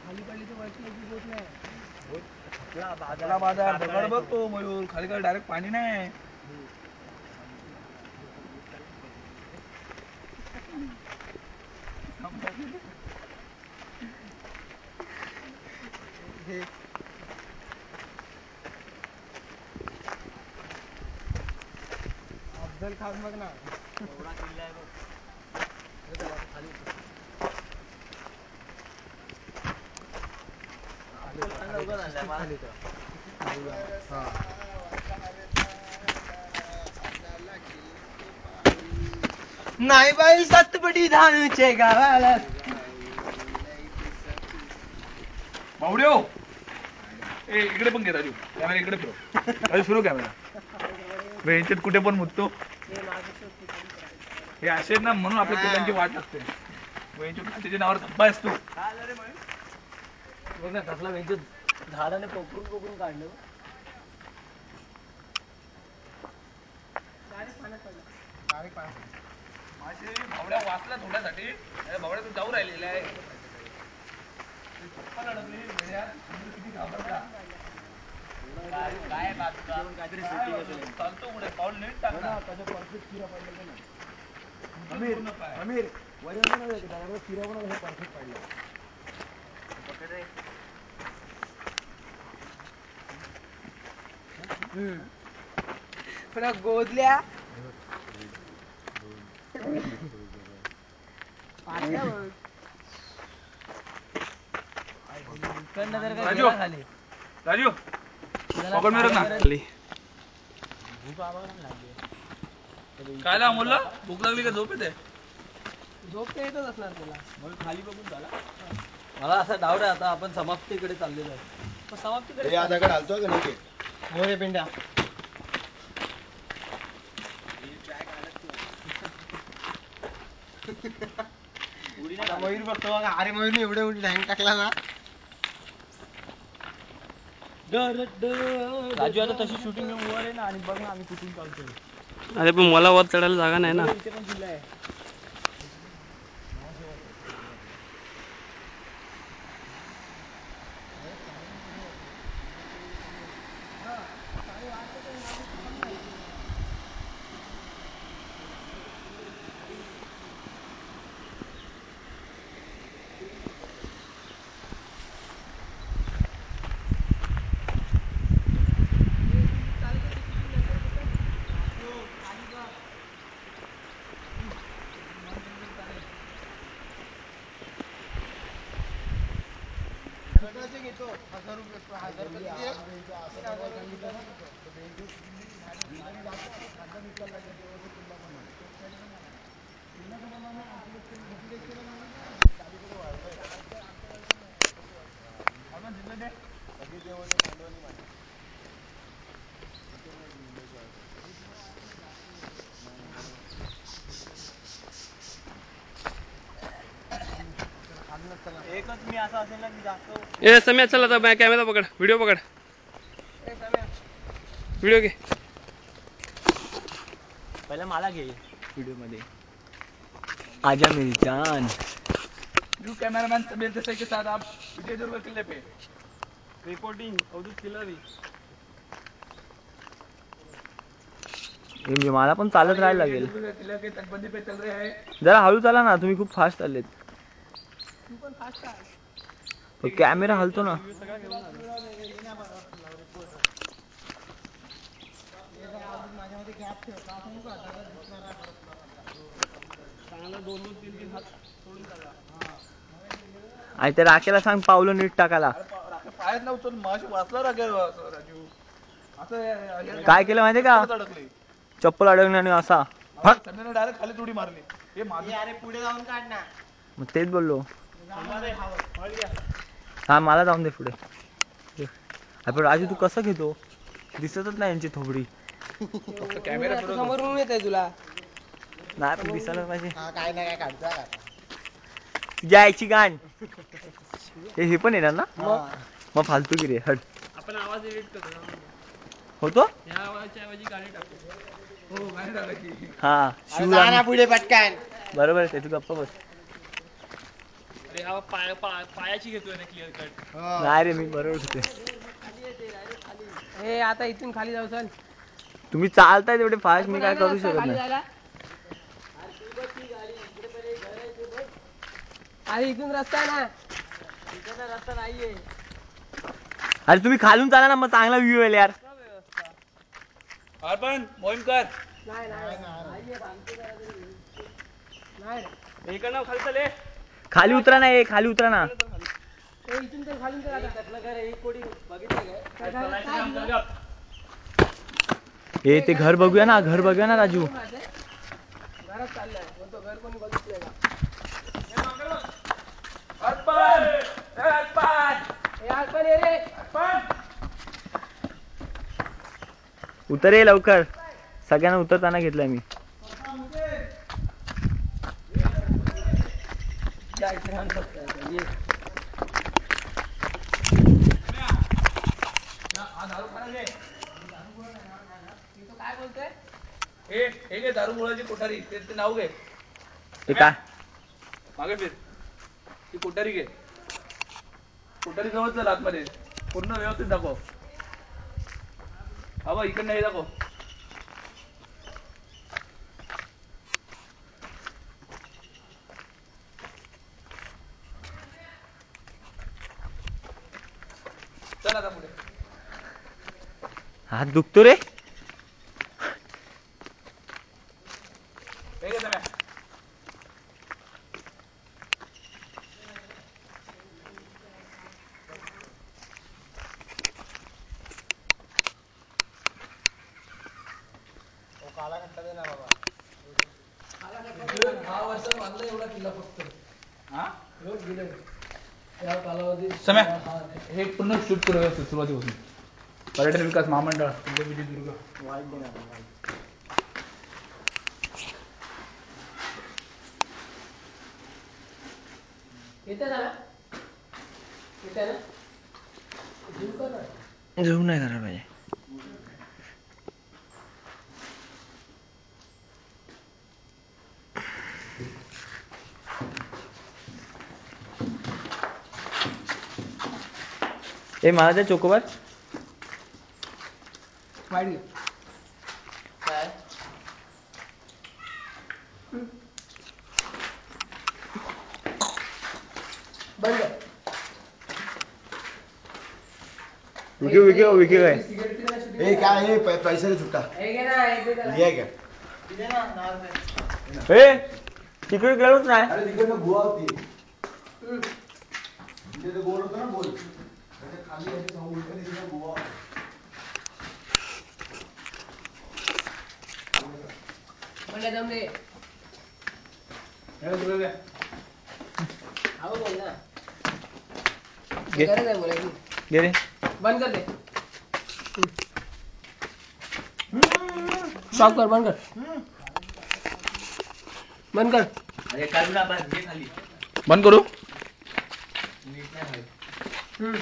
खाली पडली तर वरची याची बोट नाही. बाजार दगड बघ तो मयूर खाली काय डायरेक्ट पाणी नाही. अफजल खान बघ ना एवढा किल्ला आहे बघ. खाली नाही बाई सातपटी धानूचे गावाला बावड्यो ए इकडे पण घे राजू कॅमेरा इकडे फिरव राजू फिरव कॅमेरा वेंचेत कुठे पण मुततो हे असे ना म्हणून आपल्या पिल्लांची वाट लागते वेंचेत त्याच्या नावावर धब्बा असतो बघ ना कसला वेंचेत झाडाने पोकरून काढलं माझे भावड्या वाचला थोड्यासाठी भावड्या तू जाऊ राहिलेला आहे किती घाबरला काय चालतो कुठे पाऊल नीट टाकला परफेक्ट फिरा पडला अमीर वजन फिरा पण परफेक्ट पडला पुन्हा गोदल्या राजू राजू पकड मेरे ना काय बोलला भूक लागली का झोप येते झोप तर येतच असणार त्याला मग खाली बघून झाला मला असा डाऊट आहे आता आपण समाप्तीकडे चाललेलो आहे समाप्तीकडे दगड हालतोय का नाही हो रे पिंड्या मयूर बघतो बघा अरे मयूर एवढे एवढी रँक टाकला ना राजू आता तशी शूटिंग वर आहे ना आणि बघ ना आम्ही कुठून चालतोय अरे पण मला वर चढायला जागा नाही ना इथे पण किल्ला आहे घेतो 1000 रुपये एकच मी असं असेल ना की जास्त ए सम्या चल आता कॅमेरा पकड व्हिडिओ पकड व्हिडिओ घे पहले मला घे व्हिडिओ मध्ये आजा मेरी जान यू कैमरामैन समीर देसाई के साथ आप विजयदुर्ग किले पे रिपोर्टिंग अवधूत किल्लारी मला पण चालत राहायला लागेल किले के तटबंदी पे चल रहे हैं जरा हळू चाला ना तुम्ही खूप फास्ट चाललेत तू पण फास्ट आहे कॅमेरा हलतो ना माझ्यामध्ये गॅप ठेव का सांगू का दादा दिसणार आहे परत तुला चांगला 2-2 3-3 हात सोडून चालला आणि त्या राखेला सांग पावलं नीट टाकायला पायात नव्हतं माशी वाचला राजू असं काय केलं माहितीये का अडकले चप्पल अडकण्याने असा समीरने डायरेक्ट खाली उडी मारली हे माझे अरे पुढे जाऊन काढ ना मग तेच बोललो हा मला जाऊन दे पुढे आपण राजू तू कसं घेतो दिसतच नाही यांची थोबडी कॅमेरा समोरून येत आहे तुला नाही पण दिसायला पाहिजे काय नाही काय काढतो जायची गाण हे पण येणार ना मग फालतू की रे हट आपण आवाज एडिट करतो होतो या आवाजाच्या ऐवजी गाणी टाकतो हो गाणी टाकायची हा पुढे पटकन बरोबर आहे तू गप्पा बस अरे हा पायाची घेतोय ना क्लिअर कट. नाही रे मी बरोबर होते. हे आता इथून खाली जाऊ चल. तुम्ही चालताय तेवढे फास्ट, मी काय करू शकत नाही. अरे इथून रस्ता आहे ना. इथं रस्ता नाहीये. अरे तुम्ही खालून चाला ना, मग चांगला व्ह्यू येईल यार. अर्पण मोहीम कर. नाही इकडनं खाली चले. खाली उतरा ना, खाली उतरा ना. इथून तर खालून तर आता घर ही कोणी बघितलं काय? हे ते घर बघूया ना, घर बघूया ना राजू. घरात चाललंय बोलतो, घर कोणी बघितलंय का? अर्पण ए अर्पण हे अर्पण ये रे. अर्पण उतर ये लवकर, सगळ्यांना उतरताना घेतलंय मी. काय बोलतोय? हे घे दारू गोळाची कोठारी, ते नाव घे. ते काय मागे फिर. ती कोठारी घे. कोठारी जवळ चल आतमध्ये, पूर्ण व्यवस्थित दाखव. हा बघ इकडनं हे दाखव. चल आता पुढे. हात दुखतो रे. हे घे तुम्ही. काला घंटा दे ना बाबा. 10 वर्षात बांधला एवढा किल्ला फक्त. हा सम्या हे पूर्ण शूट करू व्यवस्थित सुरुवातीपासून. पर्यटन विकास महामंडळ विजयदुर्ग. येते ना झूम नाही करायला पाहिजे. ए मला ते चोकोबार वाईट घे. काय बंद. विकी काय ए काय हे पैसे सुट्टा हे घे ना, हे दे त्याला. लिहा क्या दे ना, नाव दे. ए तिकडे गेलोच नाही. अरे तिकडनं गोवा होती तिथे गोल होतं ना गोल त्याच्या खाली याच्या समोर उलटं तिकडं गोवा होता. म्हणलं दम दे. हे तुला घे. आहो बोल ना. घे. गरज आहे बोलायची. घे रे. बंद कर दे. स्टॉप कर, बंद कर. बंद कर. अरे काढू ना बस, घे खाली. बंद करू. नीट नाही हम्म.